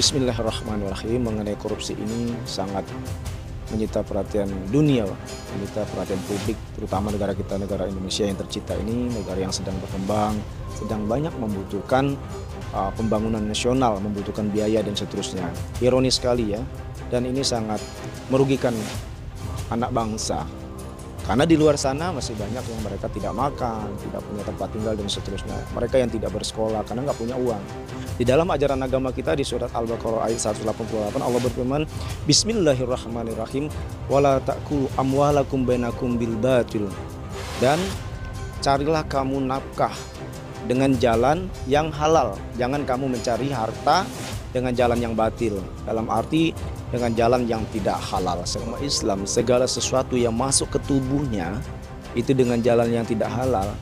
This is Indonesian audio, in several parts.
Bismillahirrahmanirrahim. Mengenai korupsi ini sangat menyita perhatian dunia, menyita perhatian publik, terutama negara kita, negara Indonesia yang tercinta ini, negara yang sedang berkembang, sedang banyak membutuhkan pembangunan nasional, membutuhkan biaya dan seterusnya. Ironis sekali ya, dan ini sangat merugikan anak bangsa. Karena di luar sana masih banyak yang mereka tidak makan, tidak punya tempat tinggal dan seterusnya. Mereka yang tidak bersekolah karena nggak punya uang. Di dalam ajaran agama kita di surat Al-Baqarah ayat 188 Allah berfirman, Bismillahirrahmanirrahim, wala ta'kulu amwalakum bainakum bil batil. Dan carilah kamu nafkah dengan jalan yang halal. Jangan kamu mencari harta dengan jalan yang batil. Dalam arti dengan jalan yang tidak halal. Selama Islam, segala sesuatu yang masuk ke tubuhnya itu dengan jalan yang tidak halal,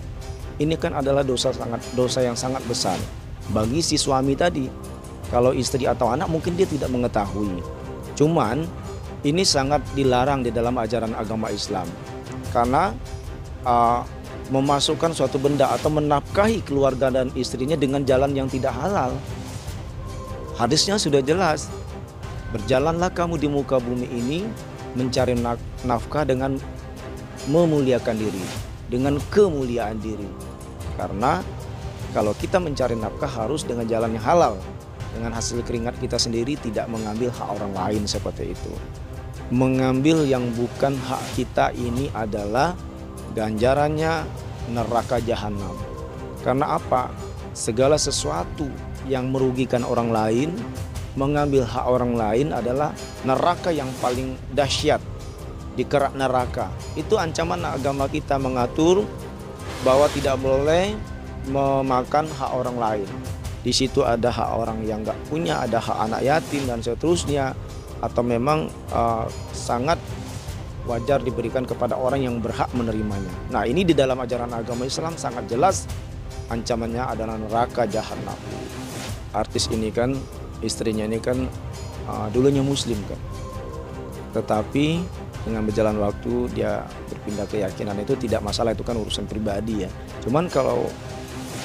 ini kan adalah dosa yang sangat besar bagi si suami tadi. Kalau istri atau anak mungkin dia tidak mengetahui. Cuman ini sangat dilarang di dalam ajaran agama Islam. Karena memasukkan suatu benda atau menafkahi keluarga dan istrinya dengan jalan yang tidak halal. Hadisnya sudah jelas. Berjalanlah kamu di muka bumi ini mencari nafkah dengan memuliakan diri, dengan kemuliaan diri. Karena kalau kita mencari nafkah harus dengan jalan yang halal, dengan hasil keringat kita sendiri, tidak mengambil hak orang lain seperti itu. Mengambil yang bukan hak kita ini adalah ganjarannya neraka jahanam. Karena apa? Segala sesuatu yang merugikan orang lain, mengambil hak orang lain adalah neraka yang paling dahsyat, di kerak neraka. Itu ancaman agama kita mengatur bahwa tidak boleh memakan hak orang lain. Di situ ada hak orang yang nggak punya, ada hak anak yatim dan seterusnya, atau memang sangat wajar diberikan kepada orang yang berhak menerimanya. Nah, ini di dalam ajaran agama Islam sangat jelas ancamannya adalah neraka jahanam. Artis ini kan, istrinya ini kan dulunya muslim kan, tetapi dengan berjalan waktu dia berpindah keyakinan. Itu tidak masalah, itu kan urusan pribadi ya. Cuman kalau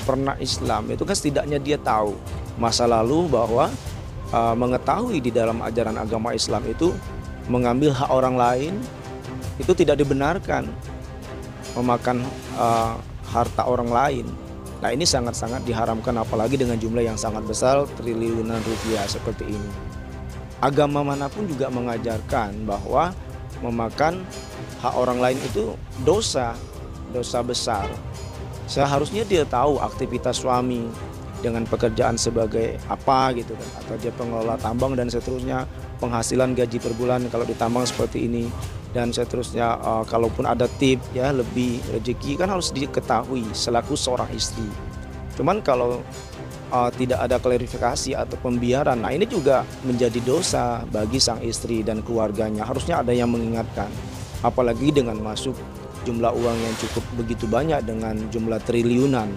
pernah Islam itu kan setidaknya dia tahu masa lalu, bahwa mengetahui di dalam ajaran agama Islam itu mengambil hak orang lain itu tidak dibenarkan, memakan harta orang lain. Nah, ini sangat-sangat diharamkan, apalagi dengan jumlah yang sangat besar, triliunan rupiah seperti ini. Agama manapun juga mengajarkan bahwa memakan hak orang lain itu dosa besar. Seharusnya dia tahu aktivitas suami dengan pekerjaan sebagai apa gitu kan, atau dia pengelola tambang dan seterusnya, penghasilan gaji per bulan kalau ditambang seperti ini dan seterusnya. Kalaupun ada tip ya, lebih rezeki kan harus diketahui selaku seorang istri. Cuman kalau tidak ada klarifikasi atau pembiaran, nah ini juga menjadi dosa bagi sang istri dan keluarganya. Harusnya ada yang mengingatkan, apalagi dengan masuk jumlah uang yang cukup begitu banyak dengan jumlah triliunan.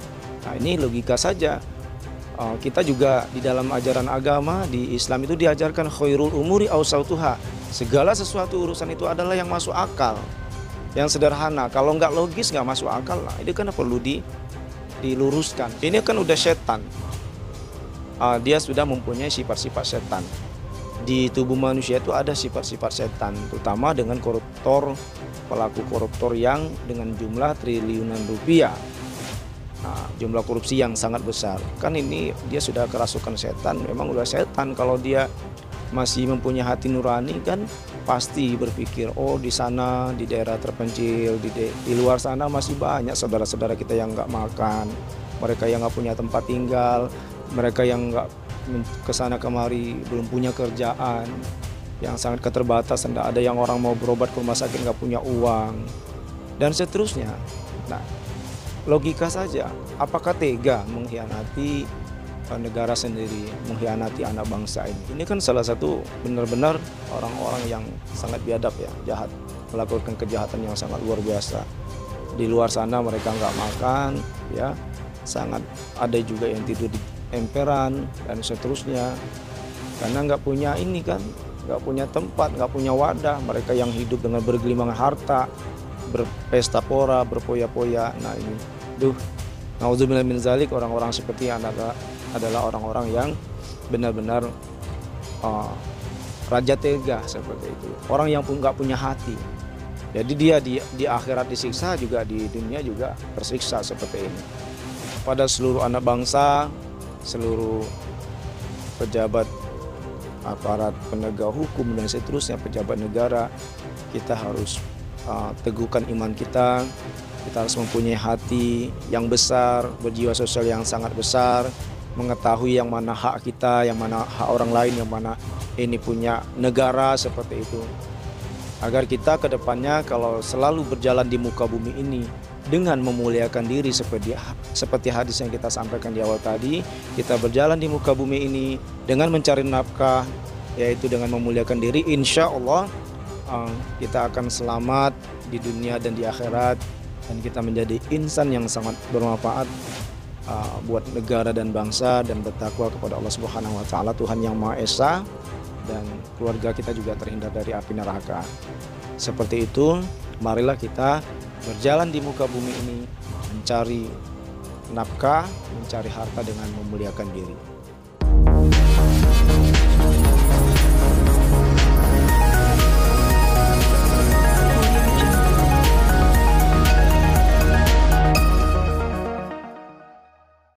Nah, ini logika saja. Kita juga di dalam ajaran agama di Islam itu diajarkan khairul umuri awsatuha. Segala sesuatu urusan itu adalah yang masuk akal, yang sederhana. Kalau nggak logis, nggak masuk akal, nah ini kan perlu diluruskan. Ini kan udah setan. Dia sudah mempunyai sifat-sifat setan. Di tubuh manusia itu ada sifat-sifat setan, terutama dengan koruptor, pelaku koruptor yang dengan jumlah triliunan rupiah. Nah, jumlah korupsi yang sangat besar. Kan ini dia sudah kerasukan setan, memang udah setan. Kalau dia masih mempunyai hati nurani kan pasti berpikir, oh di sana, di daerah terpencil, di luar sana masih banyak saudara-saudara kita yang nggak makan, mereka yang nggak punya tempat tinggal, mereka yang nggak kesana kemari belum punya kerjaan, yang sangat keterbatasan, ada yang orang mau berobat ke rumah sakit nggak punya uang dan seterusnya. Nah, logika saja, apakah tega mengkhianati negara sendiri, mengkhianati anak bangsa ini? Ini kan salah satu benar-benar orang-orang yang sangat biadab ya, jahat, melakukan kejahatan yang sangat luar biasa. Di luar sana mereka nggak makan ya, sangat ada juga yang tidur di emperan dan seterusnya, karena nggak punya ini kan, nggak punya tempat, nggak punya wadah. Mereka yang hidup dengan bergelimang harta, berpesta pora, berpoya-poya. Nah ini, nauzubillah min zalik, orang-orang seperti adalah orang-orang yang benar-benar uh, raja tega seperti itu, orang yang nggak punya hati. Jadi dia di akhirat disiksa, juga di dunia juga tersiksa seperti ini. Pada seluruh anak bangsa, seluruh pejabat aparat penegak hukum dan seterusnya, pejabat negara, kita harus teguhkan iman kita. Kita harus mempunyai hati yang besar, berjiwa sosial yang sangat besar, mengetahui yang mana hak kita, yang mana hak orang lain, yang mana ini punya negara, seperti itu. Agar kita ke depannya kalau selalu berjalan di muka bumi ini dengan memuliakan diri seperti hadis yang kita sampaikan di awal tadi, kita berjalan di muka bumi ini dengan mencari nafkah, yaitu dengan memuliakan diri, insya Allah kita akan selamat di dunia dan di akhirat, dan kita menjadi insan yang sangat bermanfaat buat negara dan bangsa, dan bertakwa kepada Allah Subhanahu wa taala, Tuhan yang Maha Esa, dan keluarga kita juga terhindar dari api neraka. Seperti itu, marilah kita berjalan di muka bumi ini mencari nafkah, mencari harta dengan memuliakan diri.